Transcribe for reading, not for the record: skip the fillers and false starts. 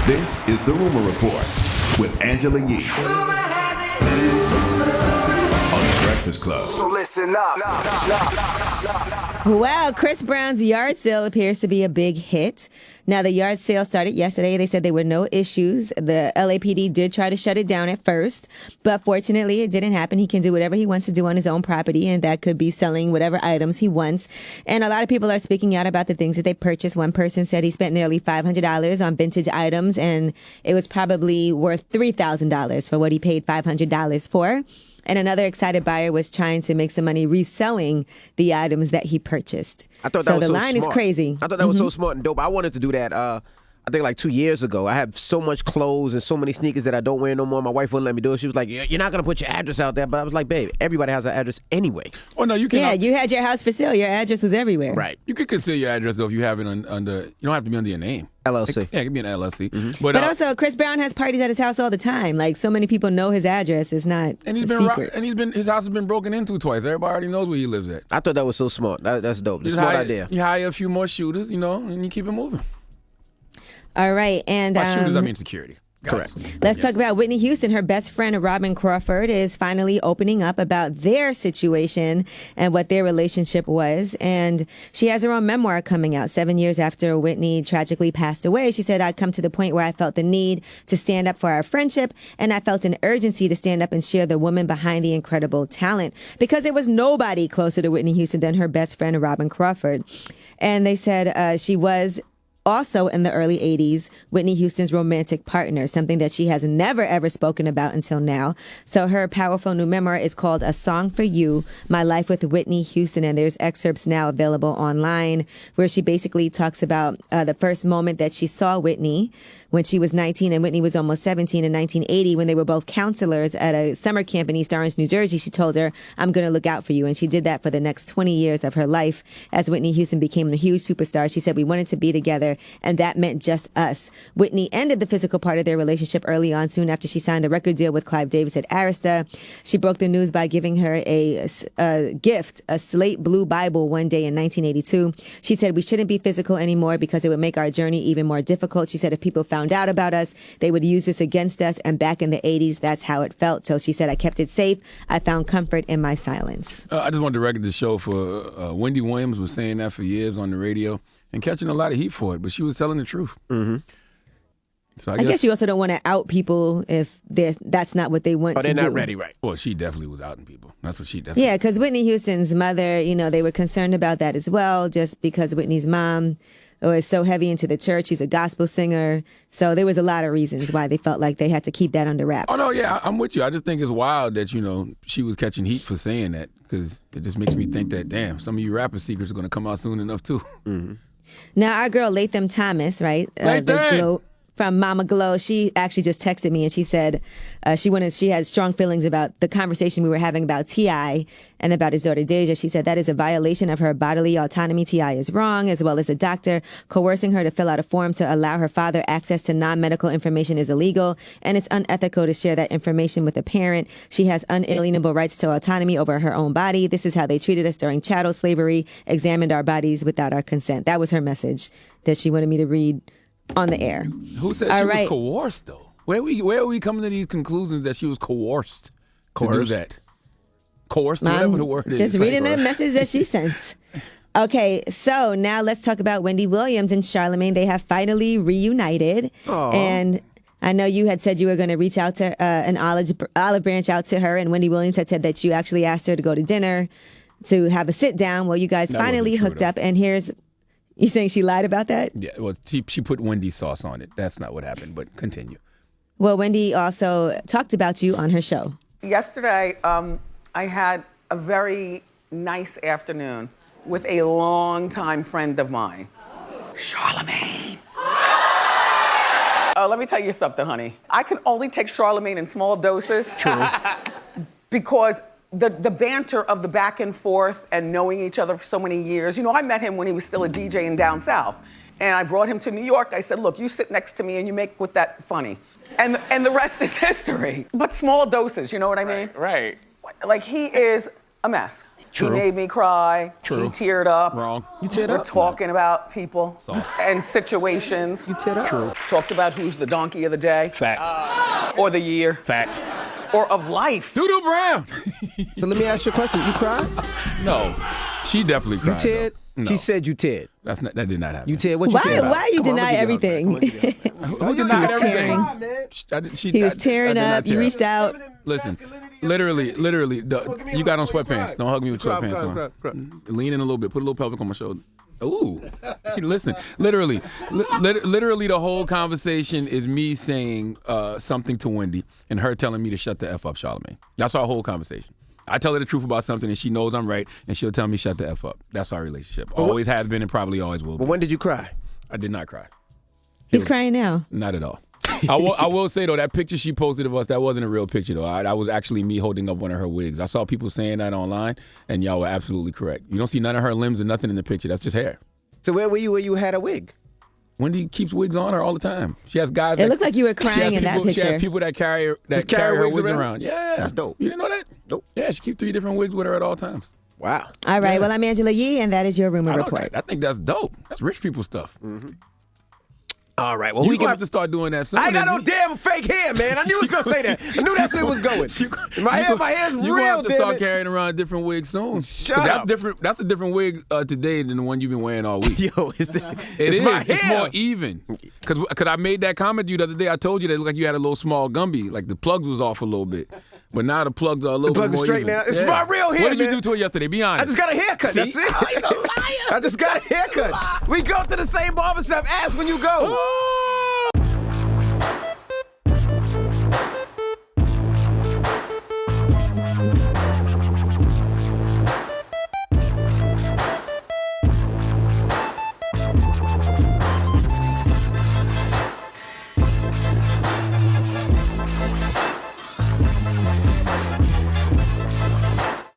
This is The Rumor Report with Angela Yee on The Breakfast Club. So listen up. Well, Chris Brown's yard sale appears to be a big hit. Now, the yard sale started yesterday. They said there were no issues. The LAPD did try to shut it down at first, but fortunately it didn't happen. He can do whatever he wants to do on his own property, and that could be selling whatever items he wants. And a lot of people are speaking out about the things that they purchased. One person said he spent nearly $500 on vintage items, and it was probably worth $3,000 for what he paid $500 for. And another excited buyer was trying to make some money reselling the items that he purchased. I thought that was the so line smart. is crazy. I thought that was so smart and dope. I wanted to do that. I think like 2 years ago. I have so much clothes and so many sneakers that I don't wear no more. My wife wouldn't let me do it. She was like, "You're not gonna put your address out there." But I was like, "Babe, everybody has an address anyway." Oh no, you can. Yeah, you had your house for sale. Your address was everywhere. Right. You could conceal your address though if you have it under. You don't have to be under your name. LLC. Yeah, it could be an LLC. Mm-hmm. But also, Chris Brown has parties at his house all the time. Like, so many people know his address. It's not and he's a been secret. his house has been broken into twice. Everybody already knows where he lives at. I thought that was so smart. That's dope. It's a You smart hire- idea. You hire a few more shooters, and you keep it moving. All right, and By shooters, I mean security. Correct. let's talk about Whitney Houston. Her best friend, Robyn Crawford, is finally opening up about their situation and what their relationship was. And she has her own memoir coming out 7 years after Whitney tragically passed away. She said, "I'd come to the point where I felt the need to stand up for our friendship, and I felt an urgency to stand up and share the woman behind the incredible talent, because there was nobody closer to Whitney Houston than her best friend, Robyn Crawford." And they said she was also in the early 80s, Whitney Houston's romantic partner, something that she has never, ever spoken about until now. So her powerful new memoir is called A Song for You, My Life with Whitney Houston. And there's excerpts now available online where she basically talks about the first moment that she saw Whitney when she was 19 and Whitney was almost 17 in 1980, when they were both counselors at a summer camp in East Orange, New Jersey. She told her, "I'm going to look out for you." And she did that for the next 20 years of her life as Whitney Houston became the huge superstar. She said, "We wanted to be together, and that meant just us." Whitney ended the physical part of their relationship early on, soon after she signed a record deal with Clive Davis at Arista. She broke the news by giving her a gift, a slate blue Bible, one day in 1982. She said, "We shouldn't be physical anymore because it would make our journey even more difficult." She said, "If people found out about us, they would use this against us. And back in the 80s, that's how it felt." So she said, "I kept it safe. I found comfort in my silence." I just wanted to record the show for Wendy Williams was saying that for years on the radio and catching a lot of heat for it, but she was telling the truth. Mm-hmm. So I guess you also don't want to out people if that's not what they want to do. But they're not ready, right? Well, she definitely was outing people. That's what she definitely. Yeah, because Whitney Houston's mother, they were concerned about that as well, just because Whitney's mom was so heavy into the church. She's a gospel singer. So there was a lot of reasons why they felt like they had to keep that under wraps. Oh, no, yeah, I'm with you. I just think it's wild that, she was catching heat for saying that, because it just makes me think that, damn, some of you rapper secrets are going to come out soon enough, too. Mm-hmm. Now, our girl Latham Thomas, right? From Mama Glow, she actually just texted me and she said she had strong feelings about the conversation we were having about T.I. and about his daughter Deja. She said that is a violation of her bodily autonomy. T.I. is wrong, as well as the doctor coercing her to fill out a form to allow her father access to non-medical information is illegal, and it's unethical to share that information with a parent. She has unalienable rights to autonomy over her own body. This is how they treated us during chattel slavery, examined our bodies without our consent. That was her message that she wanted me to read on the air. Who said she was coerced, though? Where are we coming to these conclusions that she was coerced to do that? Coerced, whatever the word is. Just reading the message that she sent. Okay, so now let's talk about Wendy Williams and Charlamagne. They have finally reunited. Aww. And I know you had said you were going to reach out to an olive branch out to her, and Wendy Williams had said that you actually asked her to go to dinner to have a sit down. Well, you guys finally hooked up, and here's... You saying she lied about that? Yeah, well, she put Wendy sauce on it. That's not what happened, but continue. Well, Wendy also talked about you on her show. Yesterday, I had a very nice afternoon with a longtime friend of mine, Charlamagne. Let me tell you something, honey. I can only take Charlamagne in small doses. True. Because the banter of the back and forth and knowing each other for so many years. I met him when he was still a DJ in down south. And I brought him to New York. I said, "Look, you sit next to me and you make with that funny." And the rest is history. But small doses, you know what I mean? Right. Like, he is a mess. True. He made me cry. True. He teared up. Wrong. You teared We're up? talking about people Soft. and situations. You teared up? True. Talked about who's the donkey of the day Fact. or the year Fact. or of life. Doo-doo Brown. So let me ask you a question. You cried? No. She definitely You cried. teared? though. No. She said you teared. That did not happen. You teared? What you teared about? Why you Come on, deny let me get everything? Who denied was everything? He was tearing up. You reached out. Listen, literally, you got on sweatpants. Don't hug me with sweatpants on. Lean in a little bit. Put a little pelvic on my shoulder. Ooh, listen. Literally, the whole conversation is me saying something to Wendy and her telling me to shut the F up, Charlamagne. That's our whole conversation. I tell her the truth about something and she knows I'm right and she'll tell me shut the F up. That's our relationship. Always has been and probably always will be. But when did you cry? I did not cry. He's crying now. Not at all. I will say, though, that picture she posted of us, that wasn't a real picture, though. That was actually me holding up one of her wigs. I saw people saying that online, and y'all were absolutely correct. You don't see none of her limbs or nothing in the picture. That's just hair. So where were you when you had a wig? Wendy keeps wigs on her all the time. She has guys It looked like you were crying in that She picture. has people that carry her wigs around. Yeah. That's dope. You didn't know that? Nope. Yeah, she keeps 3 different wigs with her at all times. Wow. All right. Well, I'm Angela Yee, and that is your rumor report. I think that's dope. That's rich people stuff. Mm-hmm. All right. Well, You're going to have to start doing that soon. I ain't got no damn fake hair, man. I knew he was going to say that. I knew that's where it was going. My hair's real, You're going to have to damn start it. carrying around a different wig soon. Shut 'Cause up. That's a different wig today than the one you've been wearing all week. Yo, it's my hair. It's more even. Because I made that comment to you the other day. I told you that it looked like you had a little small Gumby. Like the plugs was off a little bit. But now the plugs are a little bit more straight even. now. It's my real hair, What did you man. do to it yesterday? Be honest. I just got a haircut. That's it. Oh, he's a liar. I just got a haircut. We go to the same barbershop. Ask when you go.